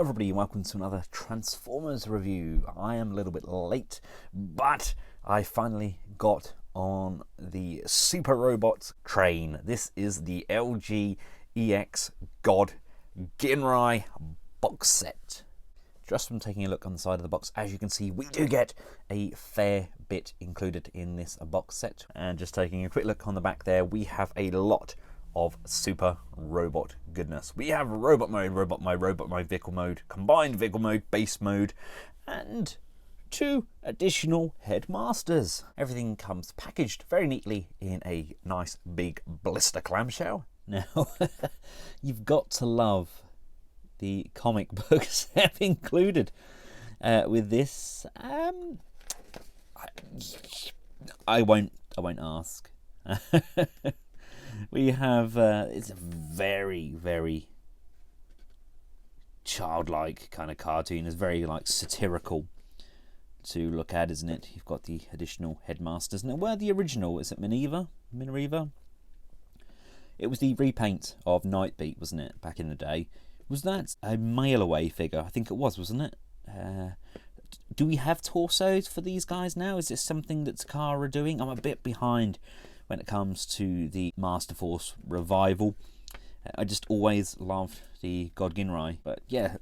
everybody, and welcome to another Transformers review. I am a little bit late, but I finally got on the Super Robot train. This is the LG EX God Ginrai box set. Just from taking a look on the side of the box, as you can see, we do get a fair bit included in this box set. And just taking a quick look on the back there, we have a lot of super robot goodness. We have robot mode, vehicle mode, combined vehicle mode, base mode, and 2 additional Headmasters. Everything comes packaged very neatly in a nice big blister clamshell. Now, you've got to love the comic books have included with this. I won't ask. We have it's a very childlike kind of cartoon. It's very like satirical to look at, isn't it? You've got the additional Headmasters. Now, where the original is it? Minerva. It was the repaint of Nightbeat, wasn't it? Back in the day. Was that a mail-away figure? I think it was, wasn't it? Do we have torsos for these guys now? Is this something that Takara are doing? I'm a bit behind when it comes to the Master Force revival. I just always loved the God Ginrai. But yeah,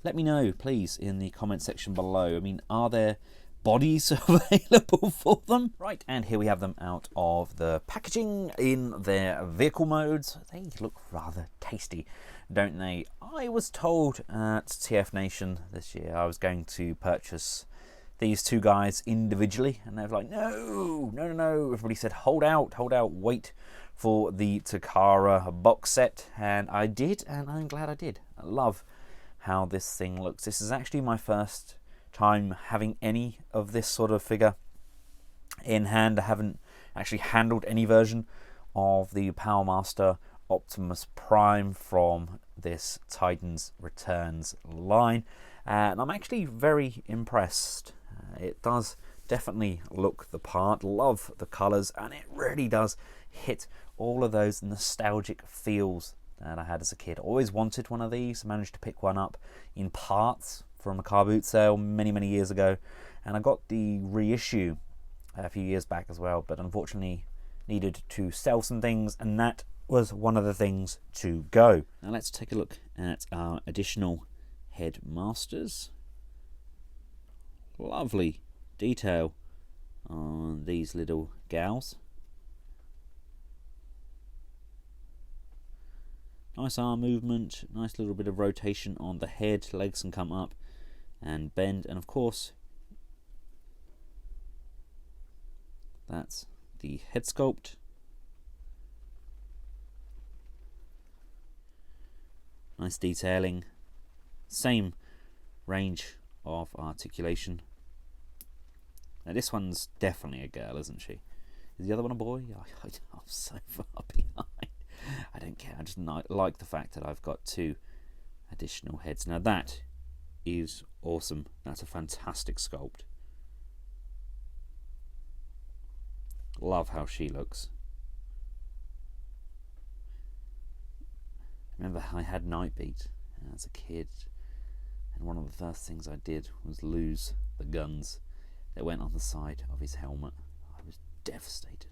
let me know, please, in the comment section below. I mean, are there bodies available for them? Right, and here we have them out of the packaging in their vehicle modes. They look rather tasty, don't they? I was told at TF Nation this year I was going to purchase these 2 guys individually, and they were like, no. Everybody said, hold out, wait for the Takara box set, and I did, and I'm glad I did. I love how this thing looks. This is actually my first time having any of this sort of figure in hand. I haven't actually handled any version of the Power Master Optimus Prime from this Titans Returns line, and I'm actually very impressed. It does definitely look the part. Love the colours, and it really does hit all of those nostalgic feels that I had as a kid. Always wanted one of these. Managed to pick one up in parts from a car boot sale many years ago, and I got the reissue a few years back as well, but unfortunately needed to sell some things, and that was one of the things to go. Now let's take a look at our additional Headmasters. Lovely detail on these little gals. Nice arm movement, nice little bit of rotation on the head. Legs can come up and bend, and of course that's the head sculpt. Nice detailing, same range of articulation. Now this one's definitely a girl, isn't she? Is the other one a boy? I'm so far behind. I don't care. I just like the fact that I've got 2 additional heads. Now that is awesome. That's a fantastic sculpt. Love how she looks. Remember, I had Nightbeat as a kid, and one of the first things I did was lose the guns that went on the side of his helmet. I was devastated.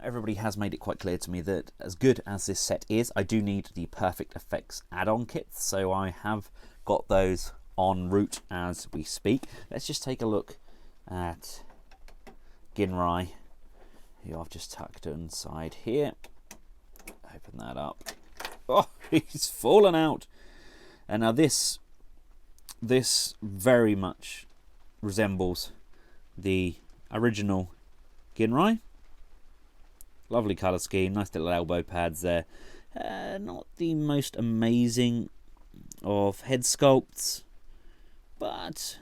Everybody has made it quite clear to me that as good as this set is, I do need the Perfect Effects add-on kits, so I have got those en route as we speak. Let's just take a look at Ginrai, who I've just tucked inside here. Open that up. Oh, he's fallen out. And now this very much resembles the original Ginrai. Lovely colour scheme, nice little elbow pads there. Not the most amazing of head sculpts, but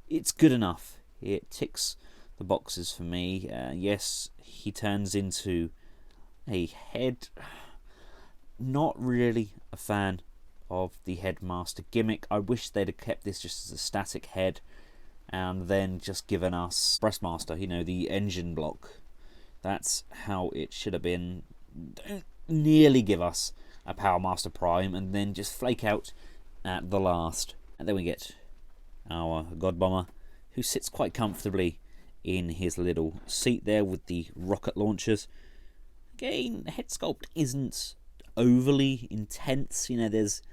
it's good enough. It ticks the boxes for me. Yes, he turns into a head. Not really a fan of the Headmaster gimmick. I wish they'd have kept this just as a static head and then just given us Breastmaster, you know, the engine block. That's how it should have been. Don't nearly give us a Power Master Prime and then just flake out at the last. And then we get our God Bomber, who sits quite comfortably in his little seat there with the rocket launchers. Again, head sculpt isn't overly intense. You know, there's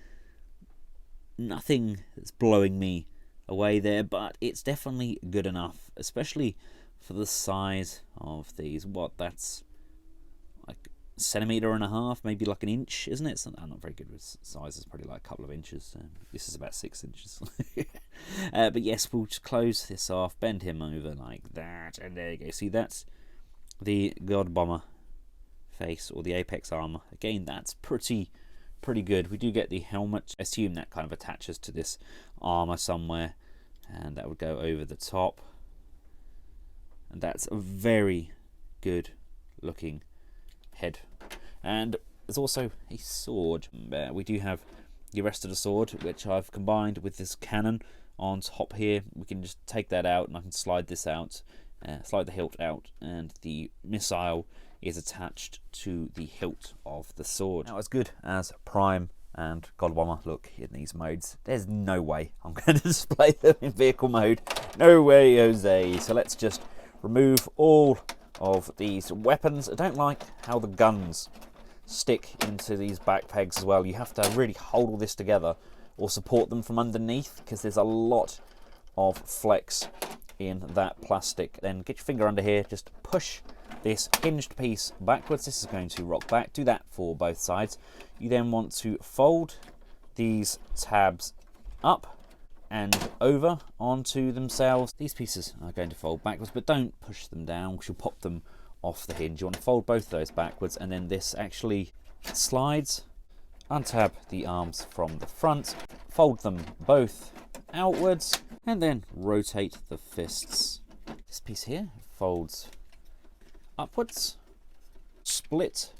nothing that's blowing me away there, but it's definitely good enough, especially for the size of these. What, that's like 1.5 centimeters, maybe like an inch, isn't it? I'm not very good with sizes, probably like a couple of inches. This is about 6 inches. But yes, we'll just close this off, bend him over like that, and there you go. See, that's the God Bomber face, or the Apex armor. Again, that's pretty good. We do get the helmet. I assume that kind of attaches to this armor somewhere, and that would go over the top. And that's a very good looking head. And there's also a sword. We do have the rest of the sword, which I've combined with this cannon on top here. We can just take that out, and I can slide this out, slide the hilt out, and the missile is attached to the hilt of the sword. Now, as good as Prime and God Bomber look in these modes, there's no way I'm going to display them in vehicle mode. No way, Jose. So let's just remove all of these weapons. I don't like how the guns stick into these back pegs as well. You have to really hold all this together or support them from underneath, because there's a lot of flex in that plastic. Then get your finger under here, just push this hinged piece backwards. This is going to rock back. Do that for both sides. You then want to fold these tabs up and over onto themselves. These pieces are going to fold backwards, but don't push them down because you'll pop them off the hinge. You want to fold both of those backwards, and then this actually slides. Untab the arms from the front, fold them both outwards, and then rotate the fists. This piece here folds upwards, split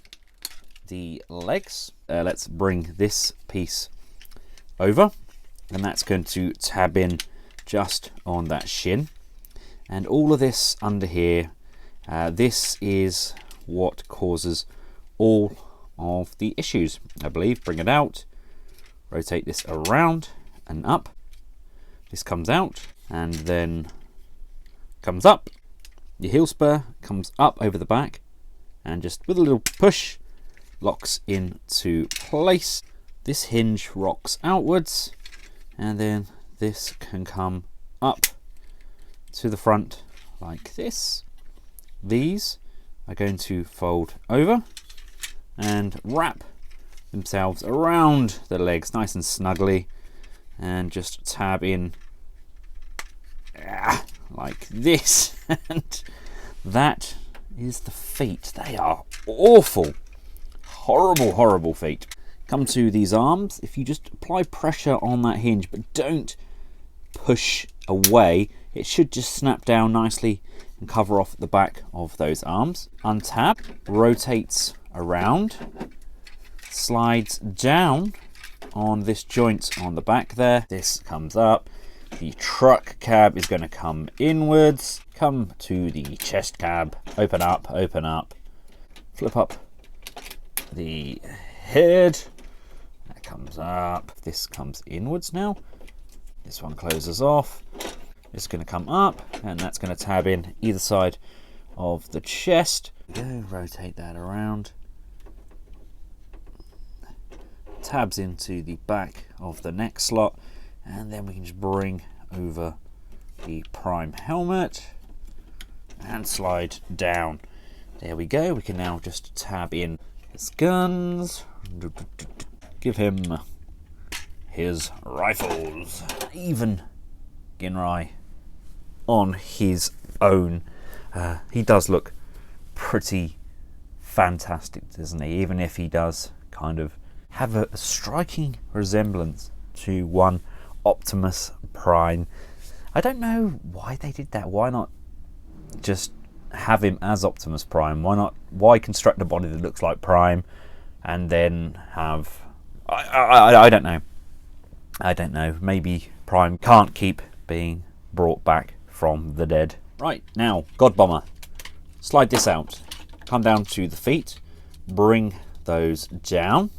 the legs. Let's bring this piece over, and that's going to tab in just on that shin. And all of this under here, this is what causes all of the issues, I believe. Bring it out, rotate this around and up. This comes out and then comes up. Your heel spur comes up over the back, and just with a little push locks into place. This hinge rocks outwards, and then this can come up to the front like this. These are going to fold over and wrap themselves around the legs nice and snugly, and just tab in like this. And that is the feet. They are awful, horrible feet. Come to these arms. If you just apply pressure on that hinge but don't push away, it should just snap down nicely and cover off the back of those arms. Untab, rotates around, slides down on this joint on the back there. This comes up. The truck cab is going to come inwards. Come to the chest cab. Open up. Flip up the head. That comes up. This comes inwards now. This one closes off. It's going to come up, and that's going to tab in either side of the chest. Go, rotate that around. Tabs into the back of the neck slot, and then we can just bring over the Prime helmet and slide down. There we go. We can now just tab in his guns. Give him his rifles. Even Ginrai on his own, he does look pretty fantastic, doesn't he? Even if he does kind of have a striking resemblance to one Optimus Prime. I don't know why they did that. Why not just have him as Optimus Prime? Why construct a body that looks like Prime and then have... I don't know. I don't know. Maybe Prime can't keep being brought back from the dead. Right, now, God Bomber. Slide this out. Come down to the feet. Bring those down.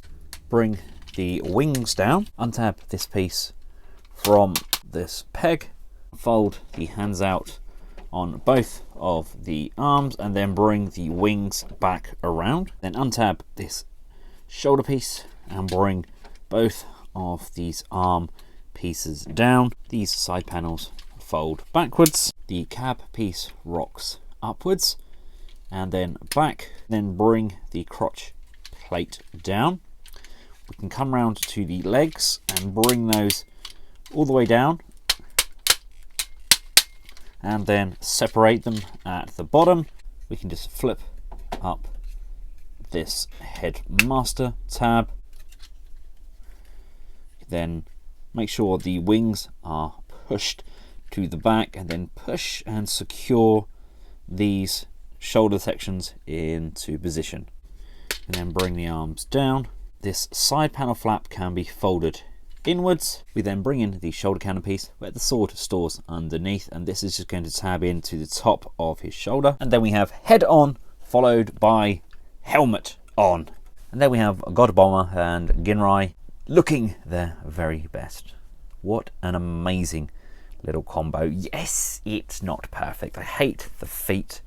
Bring the wings down, untab this piece from this peg, fold the hands out on both of the arms, and then bring the wings back around. Then untab this shoulder piece and bring both of these arm pieces down. These side panels fold backwards. The cab piece rocks upwards and then back. Then bring the crotch plate down. We can come round to the legs and bring those all the way down, and then separate them at the bottom. We can just flip up this Headmaster tab, then make sure the wings are pushed to the back, and then push and secure these shoulder sections into position, and then bring the arms down. This side panel flap can be folded inwards. We then bring in the shoulder cannon piece where the sword stores underneath, and this is just going to tab into the top of his shoulder. And then we have head on followed by helmet on, and then we have God Bomber and Ginrai looking their very best. What an amazing little combo. Yes, it's not perfect. I hate the feet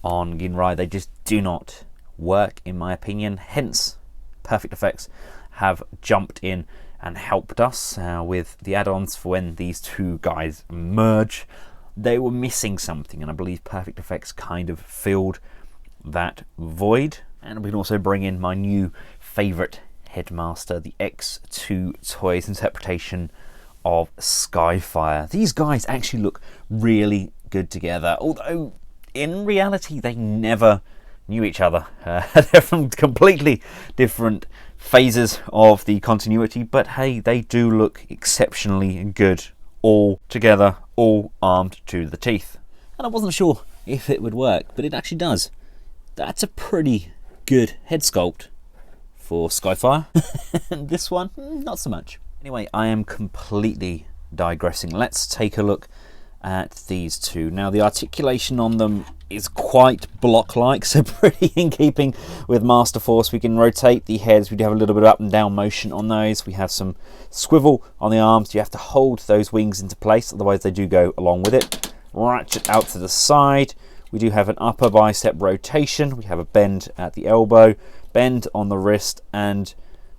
on Ginrai. They just do not work in my opinion, hence Perfect Effects have jumped in and helped us with the add-ons for when these two guys merge. They were missing something, and I believe Perfect Effects kind of filled that void. And we can also bring in my new favourite Headmaster, the X2 Toys interpretation of Skyfire. These guys actually look really good together, although in reality they never knew each other. They're from completely different phases of the continuity, but hey, they do look exceptionally good all together, all armed to the teeth. And I wasn't sure if it would work, but it actually does. That's a pretty good head sculpt for Skyfire. And this one, not so much. Anyway, I am completely digressing. Let's take a look at these two. Now, the articulation on them is quite block-like, so pretty in keeping with Master Force. We can rotate the heads. We do have a little bit of up and down motion on those. We have some swivel on the arms. You have to hold those wings into place, otherwise they do go along with it. Ratchet out to the side. We do have an upper bicep rotation. We have a bend at the elbow, bend on the wrist, and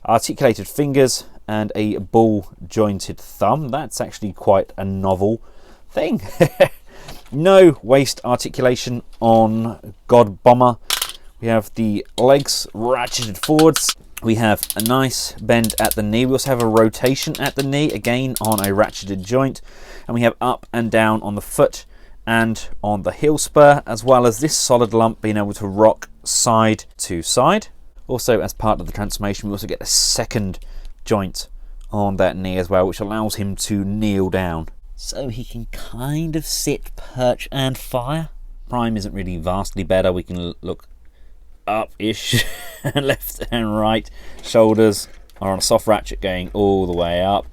articulated fingers and a ball jointed thumb. That's actually quite a novel thing. No waist articulation on God Bomber. We have the legs ratcheted forwards. We have a nice bend at the knee. We also have a rotation at the knee, again on a ratcheted joint. And we have up and down on the foot and on the heel spur, as well as this solid lump being able to rock side to side. Also, as part of the transformation, we also get a second joint on that knee as well, which allows him to kneel down, so he can kind of sit, perch and fire. Prime isn't really vastly better. We can look up-ish, left and right. Shoulders are on a soft ratchet going all the way up.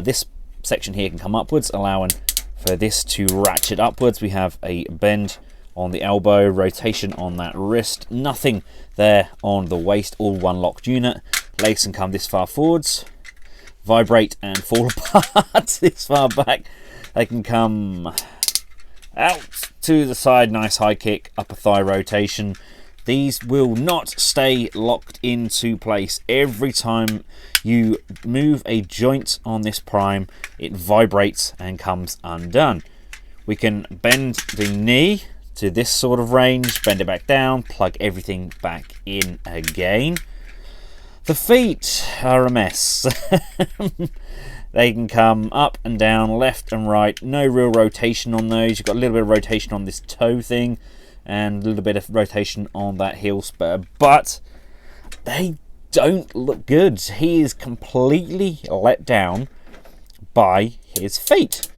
This section here can come upwards, allowing for this to ratchet upwards. We have a bend on the elbow, rotation on that wrist, nothing there on the waist, all one locked unit. Legs can come this far forwards, vibrate and fall apart this far back. They can come out to the side, nice high kick, upper thigh rotation. These will not stay locked into place. Every time you move a joint on this prime, it vibrates and comes undone. We can bend the knee to this sort of range, bend it back down, plug everything back in again. The feet are a mess. They can come up and down, left and right. No real rotation on those. You've got a little bit of rotation on this toe thing and a little bit of rotation on that heel spur, but they don't look good. He is completely let down by his feet.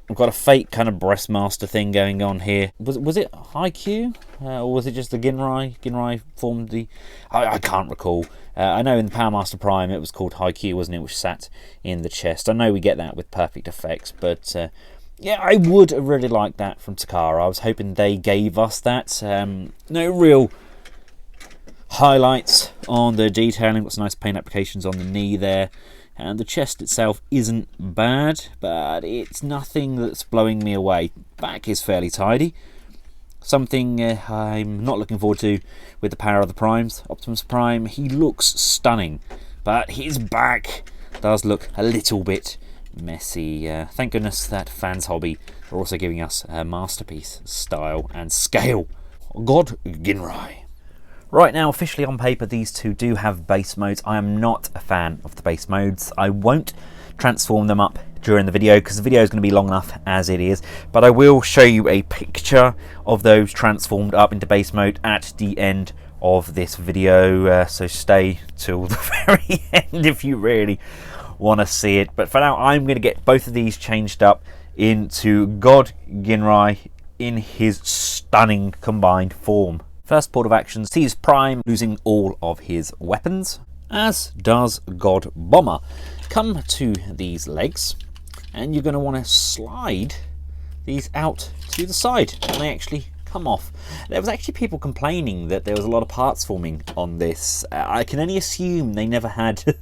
I've got a fake kind of breastmaster thing going on here. Was it high Q? Or was it just the Ginrai? Ginrai formed the... I can't recall. I know in the Power Master Prime it was called high Q, wasn't it? Which sat in the chest. I know we get that with Perfect Effects, but yeah, I would have really liked that from Takara. I was hoping they gave us that. No real highlights on the detailing. Got some nice paint applications on the knee there. And the chest itself isn't bad, but it's nothing that's blowing me away. Back is fairly tidy. Something I'm not looking forward to with the power of the Primes. Optimus Prime, he looks stunning, but his back does look a little bit messy. Thank goodness that Fans Hobby are also giving us a masterpiece style and scale. God Ginrai. Right now, officially on paper, these two do have base modes. I am not a fan of the base modes. I won't transform them up during the video because the video is going to be long enough as it is, but I will show you a picture of those transformed up into base mode at the end of this video, so stay till the very end if you really want to see it. But for now, I'm going to get both of these changed up into God Ginrai in his stunning combined form. First port of action sees Prime losing all of his weapons, as does God Bomber. Come to these legs, and you're going to want to slide these out to the side, and they actually come off. There was actually people complaining that there was a lot of parts forming on this. I can only assume they never had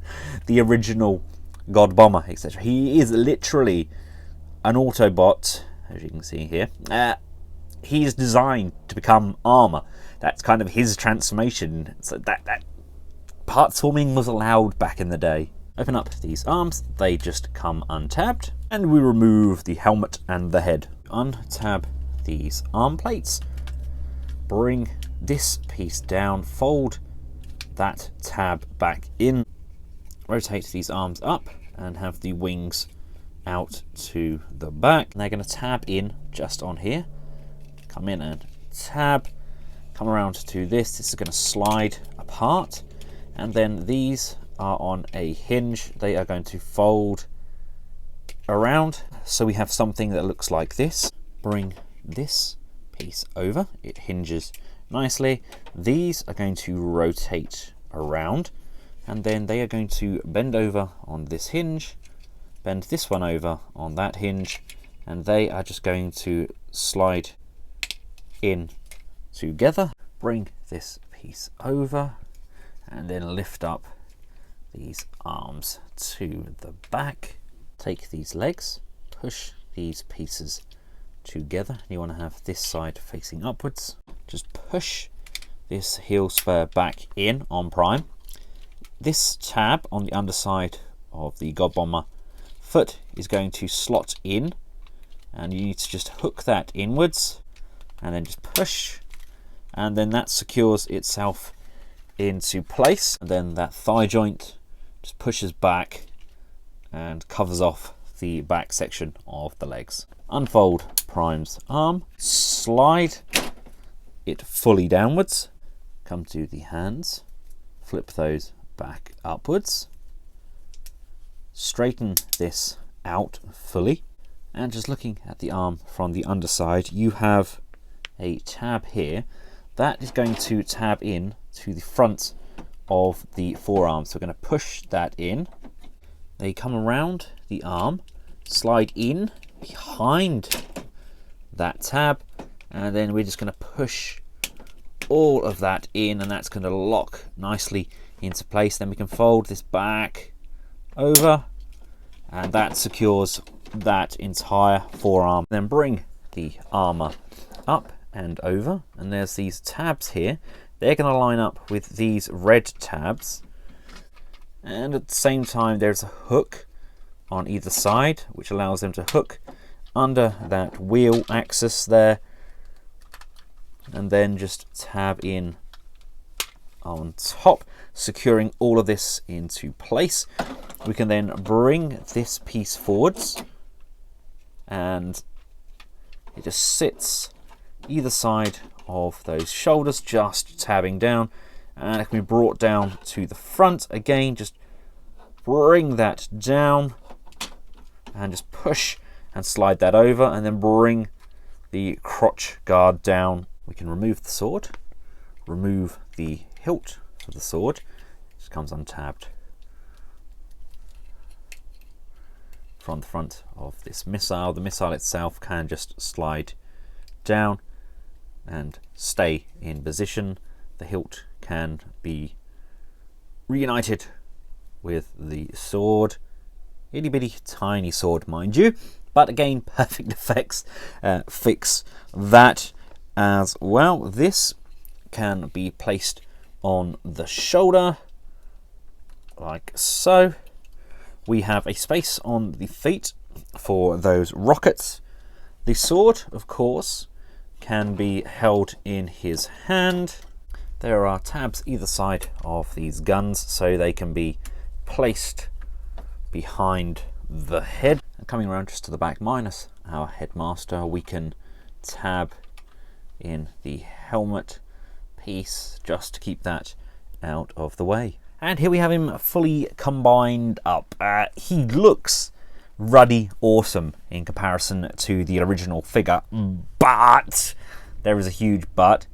the original God Bomber, etc. He is literally an Autobot, as you can see here. He is designed to become armor. That's kind of his transformation. So that parts forming was allowed back in the day. Open up these arms, they just come untabbed, and we remove the helmet and the head. Untab these arm plates, bring this piece down, fold that tab back in, rotate these arms up, and have the wings out to the back. And they're going to tab in just on here. Come in and tab, come around to this. This is going to slide apart, and then these are on a hinge. They are going to fold around, so we have something that looks like this. Bring this piece over, it hinges nicely. These are going to rotate around, and then they are going to bend over on this hinge, bend this one over on that hinge, and they are just going to slide in together. Bring this piece over, and then lift up these arms to the back. Take these legs, push these pieces together. You want to have this side facing upwards. Just push this heel spur back in on Prime. This tab on the underside of the God Bomber foot is going to slot in, and you need to just hook that inwards and then just push, and then that secures itself into place. And then that thigh joint just pushes back and covers off the back section of the legs. Unfold Prime's arm, slide it fully downwards, come to the hands, flip those back upwards, straighten this out fully, and just looking at the arm from the underside, you have a tab here that is going to tab in to the front of the forearm. So we're going to push that in. They come around the arm, slide in behind that tab, and then we're just going to push all of that in, and that's going to lock nicely into place. Then we can fold this back over, and that secures that entire forearm. Then bring the armor up and over, and there's these tabs here. They're going to line up with these red tabs, and at the same time there's a hook on either side which allows them to hook under that wheel axis there, and then just tab in on top, securing all of this into place. We can then bring this piece forwards, and it just sits either side of those shoulders, just tabbing down, and it can be brought down to the front again. Just bring that down and just push and slide that over, and then bring the crotch guard down. We can remove the sword, remove the hilt of the sword. It just comes untabbed from the front of this missile. The missile itself can just slide down and stay in position. The hilt can be reunited with the sword. Itty bitty tiny sword, mind you, but again, perfect effects fix that as well. This can be placed on the shoulder like so. We have a space on the feet for those rockets. The sword, of course, can be held in his hand. There are tabs either side of these guns, so they can be placed behind the head. And coming around just to the back, minus our Headmaster, we can tab in the helmet piece just to keep that out of the way. And here we have him fully combined up. He looks ruddy awesome in comparison to the original figure, but there is a huge but.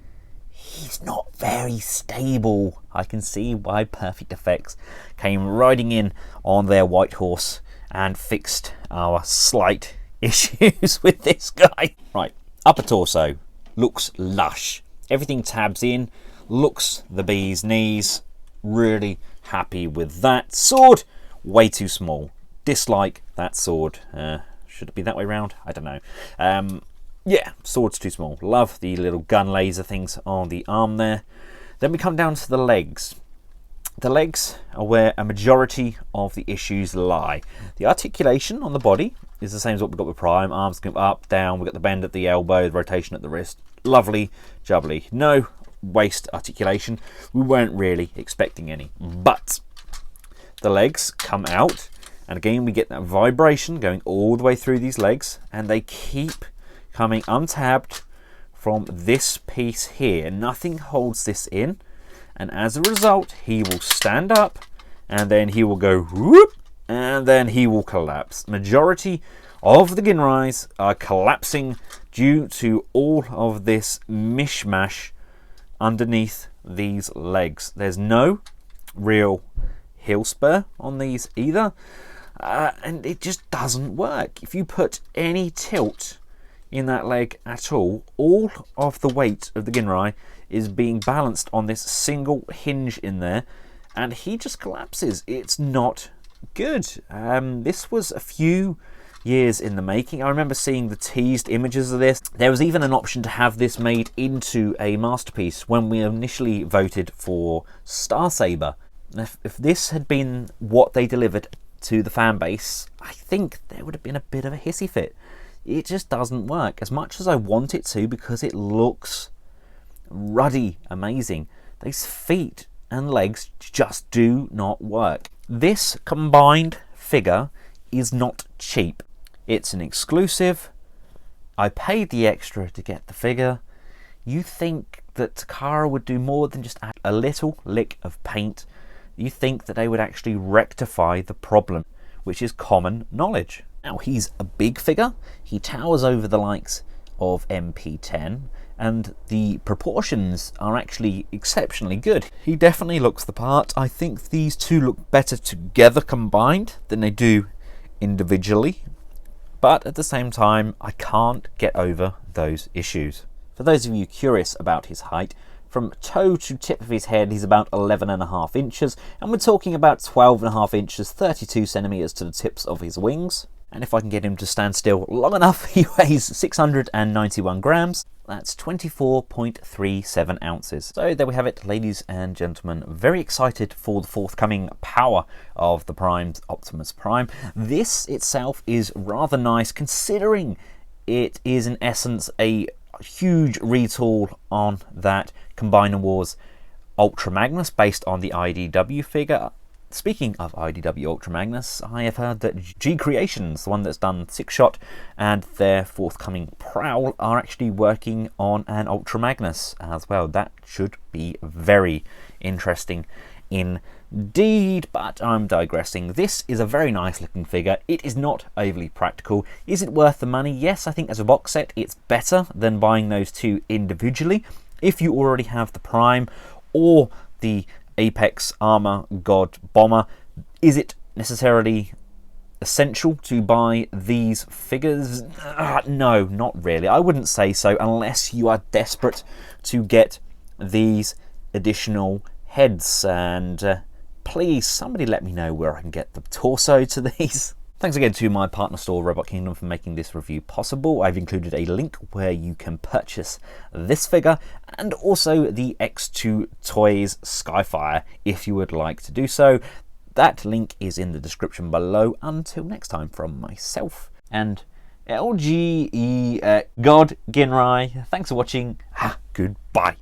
He's not very stable. I can see why Perfect Effects came riding in on their white horse and fixed our slight issues with this guy. Right, upper torso looks lush. Everything tabs in, looks the bee's knees. Really happy with that. Sword, way too small. Dislike that sword. Should it be that way round? I don't know. Yeah, sword's too small. Love the little gun laser things on the arm there. Then we come down to the legs. The legs are where a majority of the issues lie. The articulation on the body is the same as what we've got with Prime. Arms go up, down. We've got the bend at the elbow, the rotation at the wrist. Lovely, jubbly. No waist articulation. We weren't really expecting any. But the legs come out, and again we get that vibration going all the way through these legs, and they keep coming untabbed from this piece here. Nothing holds this in, and as a result he will stand up and then he will go whoop, and then he will collapse. Majority of the Ginrais are collapsing due to all of this mishmash underneath these legs. There's no real heel spur on these either, and it just doesn't work. If you put any tilt in that leg at all of the weight of the Ginrai is being balanced on this single hinge in there, and he just collapses. It's not good. This was a few years in the making. I remember seeing the teased images of this. There was even an option to have this made into a masterpiece when we initially voted for Star Saber. If this had been what they delivered to the fan base, I think there would have been a bit of a hissy fit. It just doesn't work as much as I want it to, because it looks ruddy amazing. These feet and legs just do not work. This combined figure is not cheap. It's an exclusive. I paid the extra to get the figure. You think that Takara would do more than just add a little lick of paint? You think that they would actually rectify the problem, which is common knowledge. Now, he's a big figure. He towers over the likes of MP10, and the proportions are actually exceptionally good. He definitely looks the part. I think these two look better together combined than they do individually, but at the same time, I can't get over those issues. For those of you curious about his height, from toe to tip of his head, he's about 11.5 inches, and we're talking about 12.5 inches, 32 centimeters to the tips of his wings. And if I can get him to stand still long enough, he weighs 691 grams. That's 24.37 ounces. So there we have it, ladies and gentlemen. Very excited for the forthcoming power of the Prime's Optimus Prime. This itself is rather nice, considering it is in essence a huge retool on that Combiner Wars Ultra Magnus based on the IDW figure. Speaking of IDW Ultra Magnus, I have heard that G Creations, the one that's done Six Shot, and their forthcoming Prowl are actually working on an Ultra Magnus as well. That should be very interesting indeed, but I'm digressing. This is a very nice looking figure. It is not overly practical. Is it worth the money? Yes, I think as a box set it's better than buying those two individually. If you already have the Prime or the Apex Armor God Bomber, is it necessarily essential to buy these figures? No, not really. I wouldn't say so unless you are desperate to get these additional heads, and please, somebody let me know where I can get the torso to these. Thanks again to my partner store, Robot Kingdom, for making this review possible. I've included a link where you can purchase this figure and also the X2 Toys Skyfire if you would like to do so. That link is in the description below. Until next time, from myself and LGE God Ginrai, thanks for watching. Goodbye.